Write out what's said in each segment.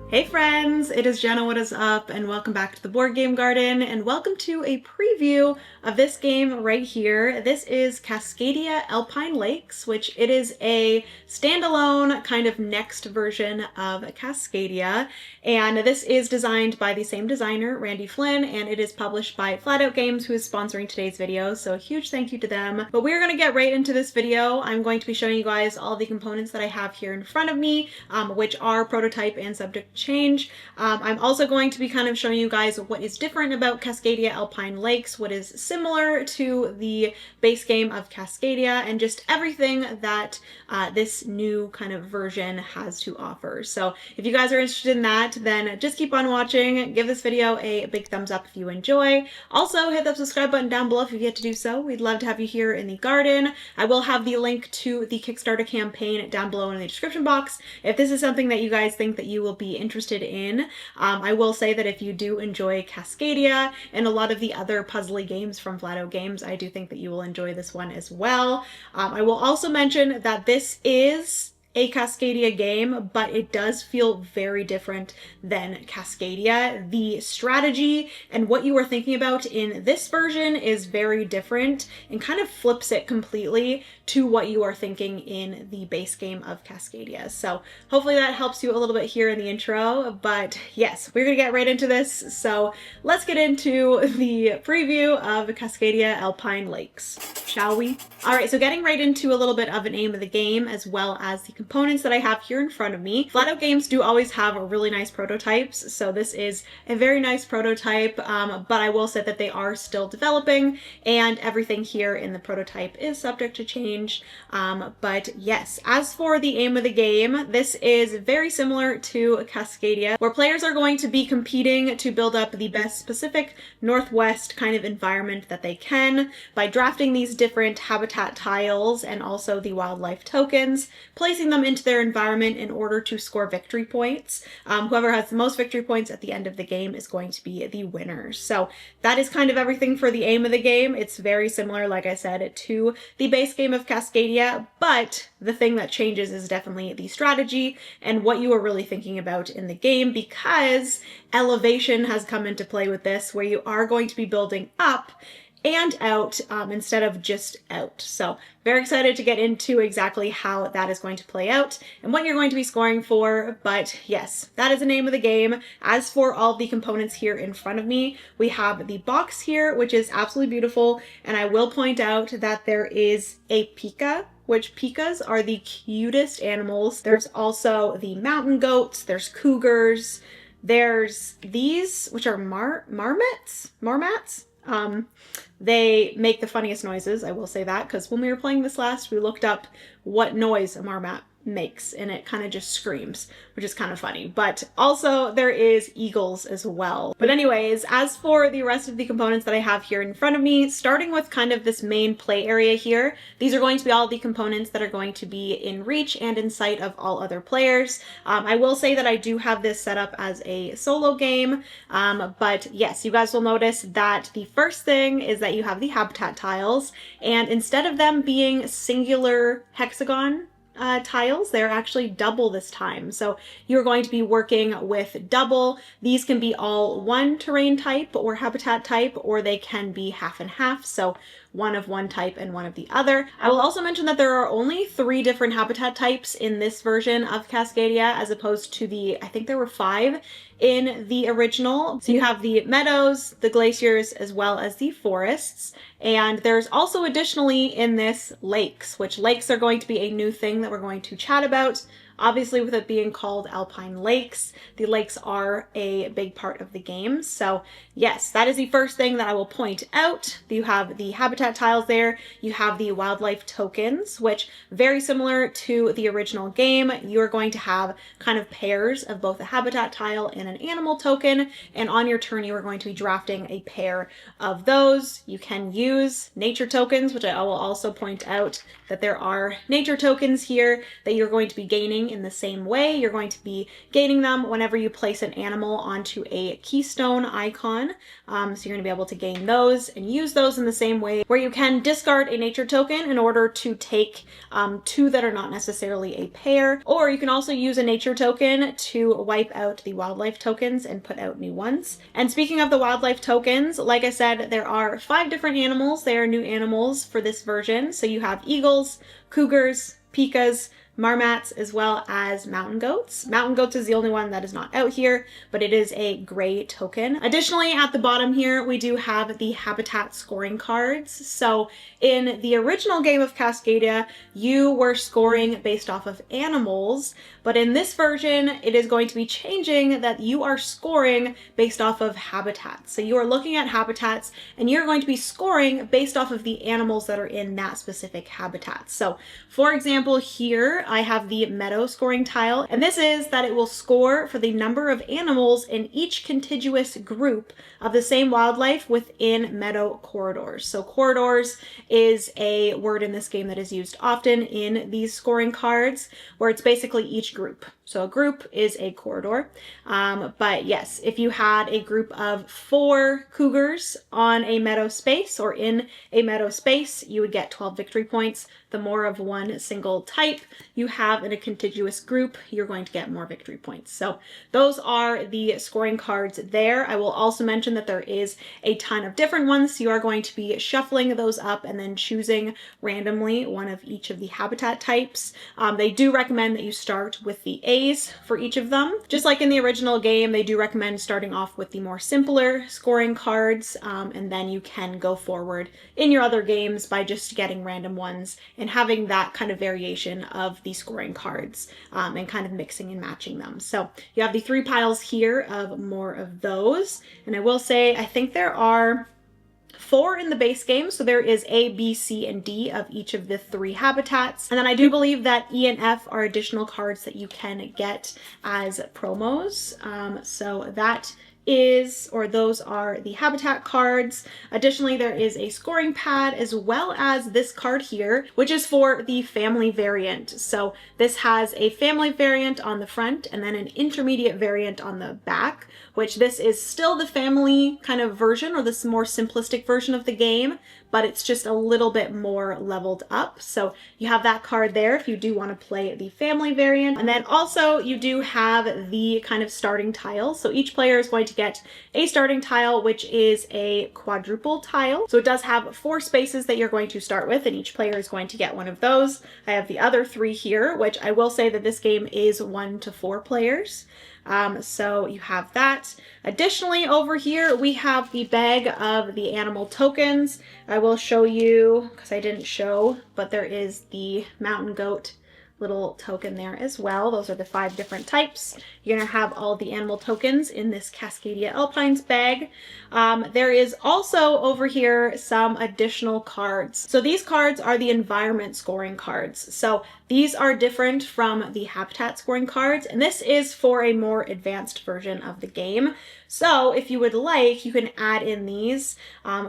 Hey friends, it is Jenna, what is up, and welcome back to the Board Game Garden, and welcome to a preview of this game right here. This is Cascadia Alpine Lakes, which it is a standalone kind of next version of Cascadia, and this is designed by the same designer, Randy Flynn, and it is published by Flat Out Games, who is sponsoring today's video, so a huge thank you to them. But we're going to get right into this video. I'm going to be showing you guys all the components that I have here in front of me, which are prototype and subject change. I'm also going to be kind of showing you guys what is different about Cascadia Alpine Lakes, what is similar to the base game of Cascadia, and just everything that this new kind of version has to offer. So if you guys are interested in that, then just keep on watching. Give this video a big thumbs up if you enjoy. Also, hit that subscribe button down below if you get to do so. We'd love to have you here in the garden. I will have the link to the Kickstarter campaign down below in the description box. If this is something that you guys think that you will be interested in. I will say that if you do enjoy Cascadia and a lot of the other puzzly games from Flat Out Games, I do think that you will enjoy this one as well. I will also mention that this is a Cascadia game, but it does feel very different than Cascadia. The strategy and what you are thinking about in this version is very different and kind of flips it completely to what you are thinking in the base game of Cascadia. So hopefully that helps you a little bit here in the intro, but yes, we're gonna get right into this. So let's get into the preview of Cascadia Alpine Lakes, shall we? All right, so getting right into a little bit of an aim of the game as well as the components that I have here in front of me. Flat Out Games do always have really nice prototypes, so this is a very nice prototype, but I will say that they are still developing and everything here in the prototype is subject to change. But yes, as for the aim of the game, this is very similar to Cascadia, where players are going to be competing to build up the best Pacific Northwest kind of environment that they can by drafting these different habitat tiles and also the wildlife tokens, placing them into their environment in order to score victory points. Whoever has the most victory points at the end of the game is going to be the winner. So that is kind of everything for the aim of the game. It's very similar, like I said, to the base game of Cascadia, but the thing that changes is definitely the strategy and what you are really thinking about in the game, because elevation has come into play with this, where you are going to be building up and out instead of just out. So very excited to get into exactly how that is going to play out and what you're going to be scoring for. But yes, that is the name of the game. As for all the components here in front of me, we have the box here, which is absolutely beautiful. And I will point out that there is a pika, which pikas are the cutest animals. There's also the mountain goats, there's cougars, there's these, which are marmots? They make the funniest noises, I will say that, because when we were playing this last, we looked up what noise a marmot makes, and it kind of just screams, which is kind of funny. But also there is eagles as well. But anyways, as for the rest of the components that I have here in front of me, starting with kind of this main play area here, these are going to be all the components that are going to be in reach and in sight of all other players. I will say that I do have this set up as a solo game, but yes, you guys will notice that the first thing is that you have the habitat tiles, and instead of them being singular hexagon tiles, they're actually double this time. So you're going to be working with double. These can be all one terrain type or habitat type, or they can be half and half. So one of one type and one of the other. I will also mention that there are only 3 different habitat types in this version of Cascadia, as opposed to the, I think there were 5 in the original. So you have the meadows, the glaciers, as well as the forests. And there's also additionally in this lakes, which lakes are going to be a new thing that we're going to chat about. Obviously, with it being called Alpine Lakes, the lakes are a big part of the game. So yes, that is the first thing that I will point out. You have the habitat tiles there. You have the wildlife tokens, which very similar to the original game. You're going to have kind of pairs of both a habitat tile and an animal token. And on your turn, you are going to be drafting a pair of those. You can use nature tokens, which I will also point out that there are nature tokens here that you're going to be gaining working in the same way. You're going to be gaining them whenever you place an animal onto a keystone icon. So you're going to be able to gain those and use those in the same way, where you can discard a nature token in order to take two that are not necessarily a pair, or you can also use a nature token to wipe out the wildlife tokens and put out new ones. And speaking of the wildlife tokens, like I said, there are 5 different animals. They are new animals for this version. So you have eagles, cougars, pikas, marmots, as well as mountain goats. Mountain goats is the only one that is not out here, but it is a gray token. Additionally, at the bottom here, we do have the habitat scoring cards. So in the original game of Cascadia, you were scoring based off of animals, but in this version, it is going to be changing that you are scoring based off of habitats. So you are looking at habitats and you're going to be scoring based off of the animals that are in that specific habitat. So for example, here I have the meadow scoring tile, and this is that it will score for the number of animals in each contiguous group of the same wildlife within meadow corridors. So corridors is a word in this game that is used often in these scoring cards, where it's basically each group. So a group is a corridor. But yes, if you had a group of 4 cougars on a meadow space or in a meadow space, you would get 12 victory points. The more of one single type you have in a contiguous group, you're going to get more victory points. So those are the scoring cards there. I will also mention that there is a ton of different ones. So you are going to be shuffling those up and then choosing randomly one of each of the habitat types. They do recommend that you start with the A's for each of them. Just like in the original game, they do recommend starting off with the more simpler scoring cards, and then you can go forward in your other games by just getting random ones and having that kind of variation of the scoring cards, and kind of mixing and matching them. So you have the 3 piles here of more of those. And I will say, I think there are 4 in the base game. So there is A, B, C, and D of each of the 3 habitats. And then I do believe that E and F are additional cards that you can get as promos. So that is, or those are the habitat cards. Additionally, there is a scoring pad as well as this card here, which is for the family variant. So this has a family variant on the front and then an intermediate variant on the back, which this is still the family kind of version, or this more simplistic version of the game, but it's just a little bit more leveled up. So you have that card there if you do want to play the family variant. And then also you do have the kind of starting tile. So each player is going to get a starting tile, which is a quadruple tile. So it does have 4 spaces that you're going to start with, and each player is going to get one of those. I have the other 3 here, which I will say that this game is 1 to 4 players. So you have that. Additionally, over here, we have the bag of the animal tokens. I will show you, because I didn't show, but there is the mountain goat little token there as well. Those are the 5 different types. You're going to have all the animal tokens in this Cascadia Alpines bag. There is also over here some additional cards. So these cards are the environment scoring cards. So these are different from the habitat scoring cards, and this is for a more advanced version of the game. So if you would like, you can add in these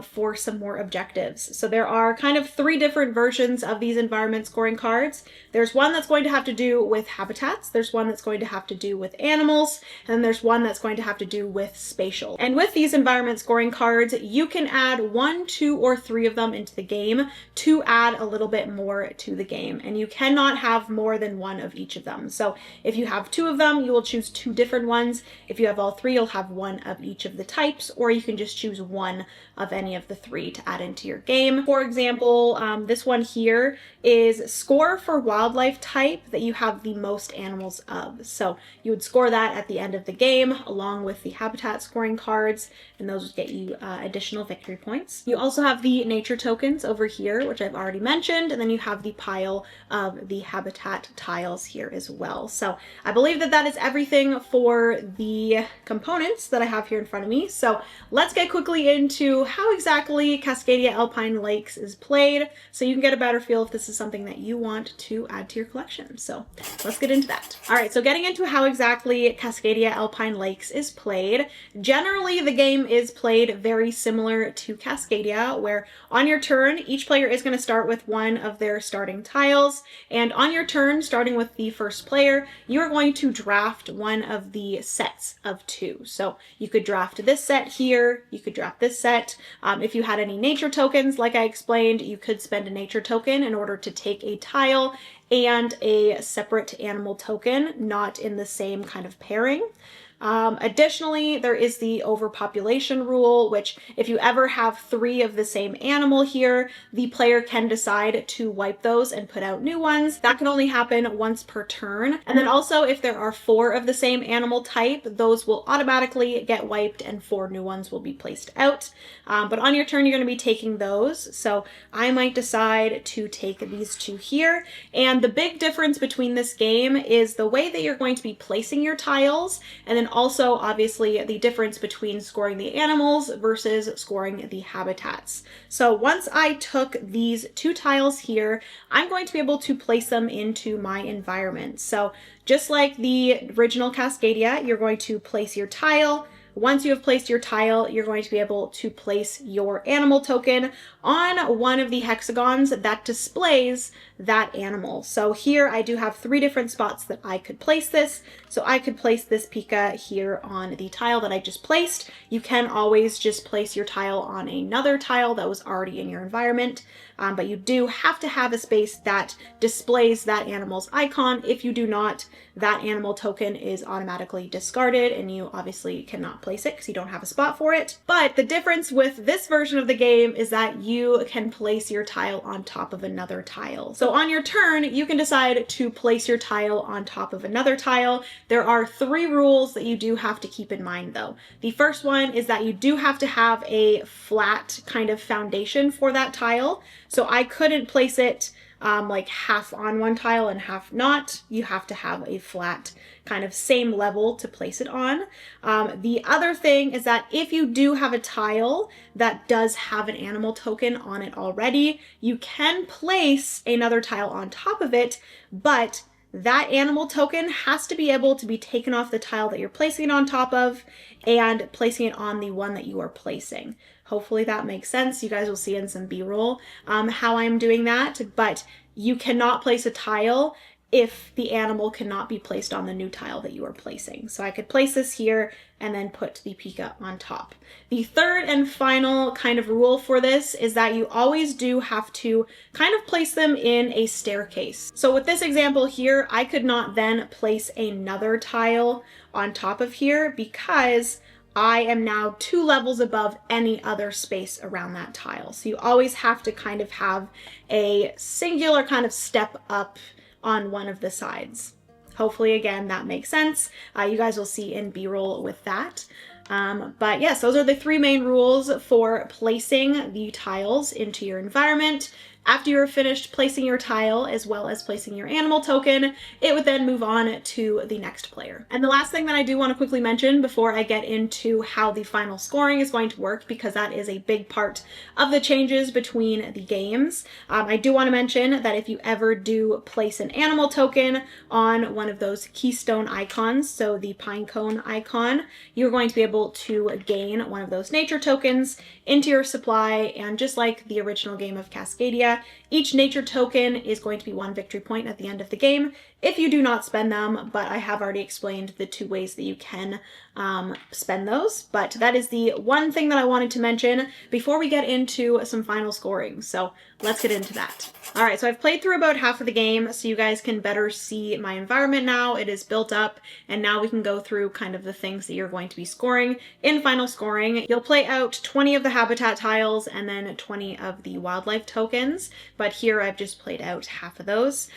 for some more objectives. So there are kind of 3 different versions of these environment scoring cards. There's one that's going to have to do with habitats, there's one that's going to have to do with animals, and then there's one that's going to have to do with spatial. And with these environment scoring cards, you can add 1, 2, or 3 of them into the game to add a little bit more to the game. And you cannot have more than 1 of each of them. So if you have 2 of them, you will choose 2 different ones. If you have all 3, you'll have 1 of each of the types, or you can just choose 1 of any of the 3 to add into your game. For example, this one here is score for wildlife type that you have the most animals of. So you would score that at the end of the game along with the habitat scoring cards, and those would get you additional victory points. You also have the nature tokens over here, which I've already mentioned, and then you have the pile of the habitat tiles here as well. So I believe that that is everything for the components that I have here in front of me. So let's get quickly into how exactly Cascadia Alpine Lakes is played, so you can get a better feel if this is something that you want to add to your collection. So let's get into that. All right, so getting into how exactly Cascadia Alpine Lakes is played. Generally, the game is played very similar to Cascadia, where on your turn, each player is going to start with one of their starting tiles, and And on your turn, starting with the first player, you are going to draft one of the sets of 2. So you could draft this set here, you could draft this set. If you had any nature tokens, like I explained, you could spend a nature token in order to take a tile and a separate animal token, not in the same kind of pairing. Additionally, there is the overpopulation rule, which if you ever have 3 of the same animal here, the player can decide to wipe those and put out new ones. That can only happen once per turn. And then also if there are 4 of the same animal type, those will automatically get wiped and 4 new ones will be placed out. But on your turn, you're going to be taking those. So I might decide to take these 2 here. And the big difference between this game is the way that you're going to be placing your tiles, and then also obviously the difference between scoring the animals versus scoring the habitats. So once I took these 2 tiles here, I'm going to be able to place them into my environment. So just like the original Cascadia, you're going to place your tile. Once you have placed your tile, you're going to be able to place your animal token on one of the hexagons that displays that animal. So here I do have 3 different spots that I could place this. So I could place this Pika here on the tile that I just placed. You can always just place your tile on another tile that was already in your environment. But you do have to have a space that displays that animal's icon. If you do not, that animal token is automatically discarded and you obviously cannot place it because you don't have a spot for it. But the difference with this version of the game is that you can place your tile on top of another tile. So on your turn, you can decide to place your tile on top of another tile. There are 3 rules that you do have to keep in mind though. The first one is that you do have to have a flat kind of foundation for that tile. So I couldn't place it like half on one tile and half not. You have to have a flat kind of same level to place it on. The other thing is that if you do have a tile that does have an animal token on it already, you can place another tile on top of it, but that animal token has to be able to be taken off the tile that you're placing it on top of and placing it on the one that you are placing. Hopefully that makes sense. You guys will see in some B-roll how I'm doing that, but you cannot place a tile if the animal cannot be placed on the new tile that you are placing. So I could place this here and then put the Pika on top. The third and final kind of rule for this is that you always do have to kind of place them in a staircase. So with this example here, I could not then place another tile on top of here because I am now 2 levels above any other space around that tile. So you always have to kind of have a singular kind of step up on one of the sides. Hopefully, again, that makes sense. You guys will see in B-roll with that. But yes, those are the 3 main rules for placing the tiles into your environment. After you're finished placing your tile as well as placing your animal token, it would then move on to the next player. And the last thing that I do want to quickly mention before I get into how the final scoring is going to work, because that is a big part of the changes between the games, I do want to mention that if you ever do place an animal token on one of those keystone icons, so the pinecone icon, you're going to be able to gain one of those nature tokens into your supply. And just like the original game of Cascadia, each nature token is going to be 1 victory point at the end of the game if you do not spend them, but I have already explained the 2 ways that you can spend those. But that is the one thing that I wanted to mention before we get into some final scoring. So let's get into that. All right, so I've played through about half of the game so you guys can better see my environment now. It is built up, and now we can go through kind of the things that you're going to be scoring in final scoring. You'll play out 20 of the habitat tiles and then 20 of the wildlife tokens, but here I've just played out half of those.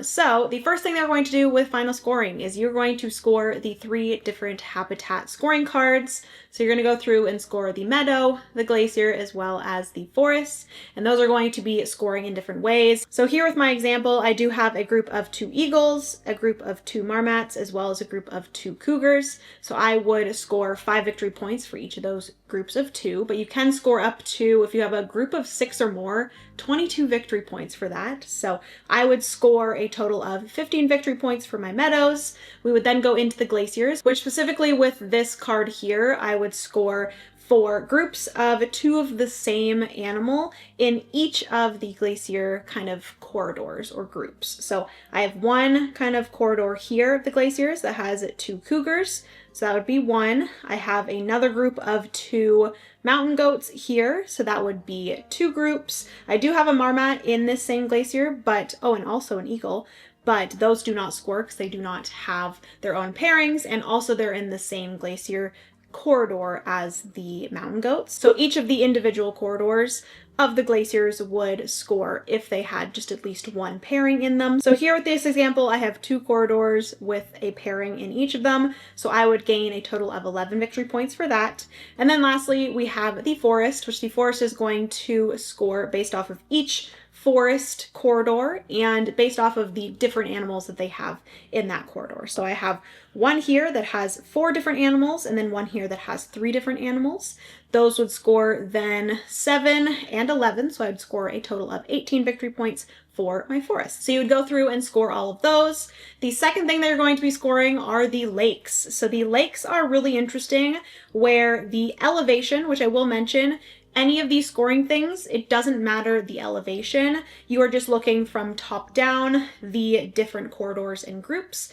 So the first thing they're going to do with final scoring is you're going to score the 3 different habitat scoring cards. So you're going to go through and score the meadow, the glacier, as well as the forest, and those are going to be scoring in different ways. So here with my example, I do have a group of 2 eagles, a group of 2 marmots, as well as a group of 2 cougars. So I would score 5 victory points for each of those groups of 2, but you can score up to, if you have a group of 6 or more, 22 victory points for that. So I would score a total of 15 victory points for my meadows. We would then go into the glaciers, which specifically with this card here, I would score for groups of 2 of the same animal in each of the glacier kind of corridors or groups. So I have one kind of corridor here of the glaciers that has 2 cougars. So that would be 1. I have another group of 2 mountain goats here. So that would be 2 groups. I do have a marmot in this same glacier, but, oh, and also an eagle. But those do not score because they do not have their own pairings, and also they're in the same glacier corridor as the mountain goats. So each of the individual corridors of the glaciers would score if they had just at least one pairing in them. So here with this example, I have 2 corridors with a pairing in each of them. So I would gain a total of 11 victory points for that. And then lastly, we have the forest, which the forest is going to score based off of each forest corridor and based off of the different animals that they have in that corridor. So I have one here that has 4 different animals and then one here that has 3 different animals. Those would score then 7 and 11, so I'd score a total of 18 victory points for my forest. So you would go through and score all of those. The second thing that you're going to be scoring are the lakes. So the lakes are really interesting, where the elevation, which I will mention, any of these scoring things, it doesn't matter the elevation. You are just looking from top down, the different corridors and groups.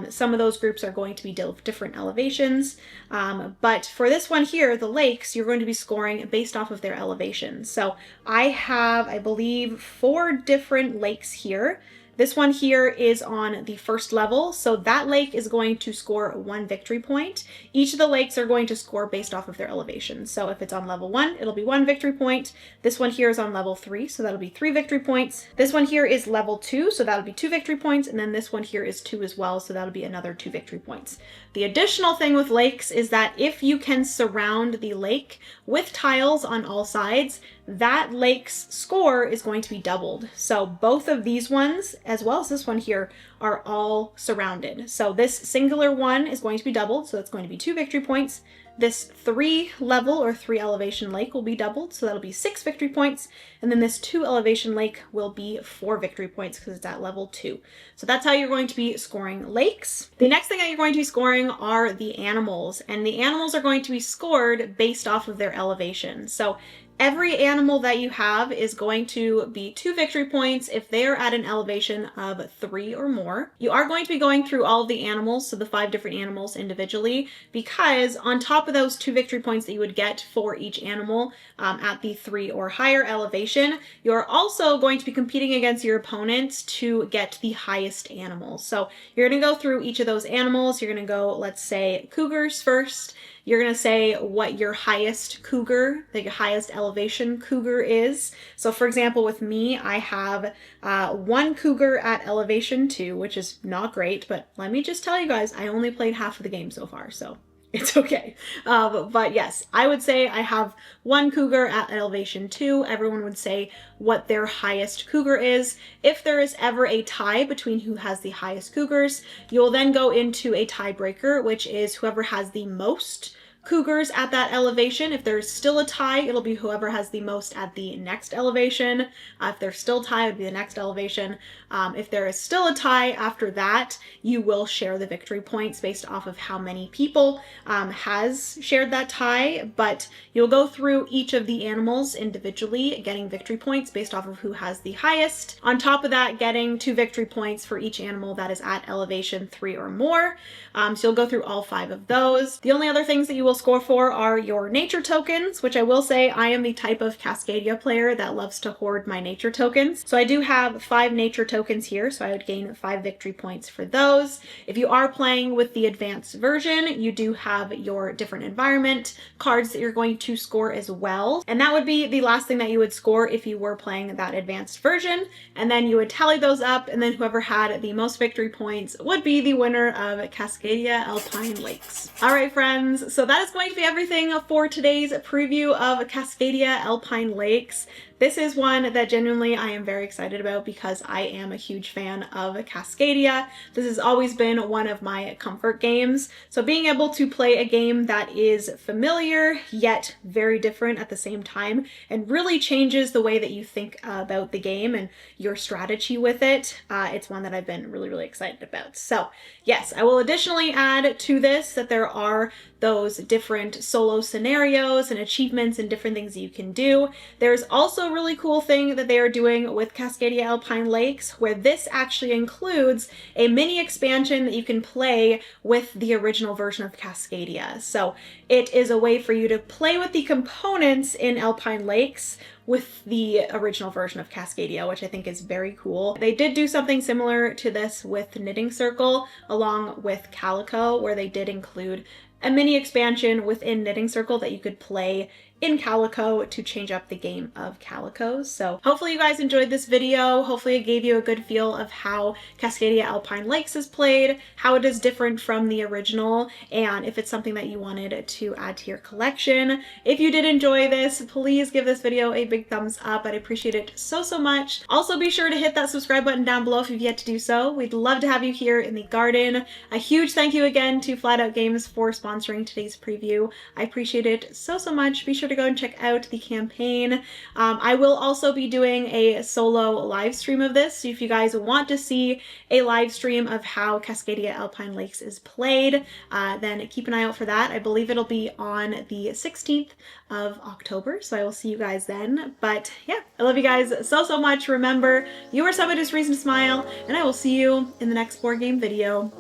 Some of those groups are going to be different elevations. But for this one here, the lakes, you're going to be scoring based off of their elevation. So I have, I believe, 4 different lakes here. This one here is on the first level, so that lake is going to score 1 victory point. Each of the lakes are going to score based off of their elevation. So if it's on level 1, it'll be 1 victory point. This one here is on level 3, so that'll be 3 victory points. This one here is level 2, so that'll be 2 victory points, and then this one here is 2 as well, so that'll be another 2 victory points. The additional thing with lakes is that if you can surround the lake with tiles on all sides, that lake's score is going to be doubled. So both of these ones, as well as this one here, are all surrounded. So this singular one is going to be doubled, so that's going to be 2 victory points. This 3 level or 3 elevation lake will be doubled, so that'll be 6 victory points. And then this 2 elevation lake will be 4 victory points because it's at level 2. So that's how you're going to be scoring lakes. The next thing that you're going to be scoring are the animals, and the animals are going to be scored based off of their elevation. So every animal that you have is going to be 2 victory points if they are at an elevation of 3 or more. You are going to be going through all of the animals, so the 5 different animals individually, because on top of those 2 victory points that you would get for each animal at the 3 or higher elevation, you're also going to be competing against your opponents to get the highest animals. So you're going to go through each of those animals. You're going to go, let's say, cougars first. You're going to say what your highest cougar, the highest elevation cougar is. So for example, with me, I have 1 cougar at elevation 2, which is not great, but let me just tell you guys, I only played half of the game so far, so it's okay. But yes, I would say I have 1 cougar at elevation 2. Everyone would say what their highest cougar is. If there is ever a tie between who has the highest cougars, you'll then go into a tiebreaker, which is whoever has the most cougars at that elevation. If there's still a tie, it'll be whoever has the most at the next elevation. If there's still a tie, it'll be the next elevation. If there is still a tie after that, you will share the victory points based off of how many people has shared that tie, but you'll go through each of the animals individually, getting victory points based off of who has the highest. On top of that, getting 2 victory points for each animal that is at elevation 3 or more. So you'll go through all 5 of those. The only other things that you will score for are your nature tokens, which I will say I am the type of Cascadia player that loves to hoard my nature tokens. So I do have 5 nature tokens here, so I would gain 5 victory points for those. If you are playing with the advanced version, you do have your different environment cards that you're going to score as well. And that would be the last thing that you would score if you were playing that advanced version. And then you would tally those up, and then whoever had the most victory points would be the winner of Cascadia Alpine Lakes. All right, friends, so that is going to be everything for today's preview of Cascadia Alpine Lakes. this is one that genuinely I am very excited about because I am a huge fan of Cascadia. This has always been one of my comfort games. So being able to play a game that is familiar yet very different at the same time and really changes the way that you think about the game and your strategy with it, it's one that I've been really excited about. So yes, I will additionally add to this that there are those different solo scenarios and achievements and different things that you can do. There's also a really cool thing that they are doing with Cascadia Alpine Lakes, where this actually includes a mini expansion that you can play with the original version of Cascadia. So it is a way for you to play with the components in Alpine Lakes with the original version of Cascadia, which I think is very cool. They did do something similar to this with Knitting Circle along with Calico, where they did include a mini expansion within Knitting Circle that you could play in Calico to change up the game of Calico. So hopefully you guys enjoyed this video. Hopefully it gave you a good feel of how Cascadia Alpine Lakes is played, how it is different from the original, and if it's something that you wanted to add to your collection. If you did enjoy this, please give this video a big thumbs up. I'd appreciate it so much. Also be sure to hit that subscribe button down below if you've yet to do so. We'd love to have you here in the garden. A huge thank you again to Flat Out Games for sponsoring today's preview. I appreciate it so much. Be sure to go and check out the campaign. I will also be doing a solo live stream of this. So if you guys want to see a live stream of how Cascadia Alpine Lakes is played, then keep an eye out for that. I believe it'll be on the 16th of October. So I will see you guys then. But yeah, I love you guys so much. Remember, you are somebody's reason to smile, and I will see you in the next board game video.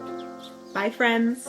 Bye, friends.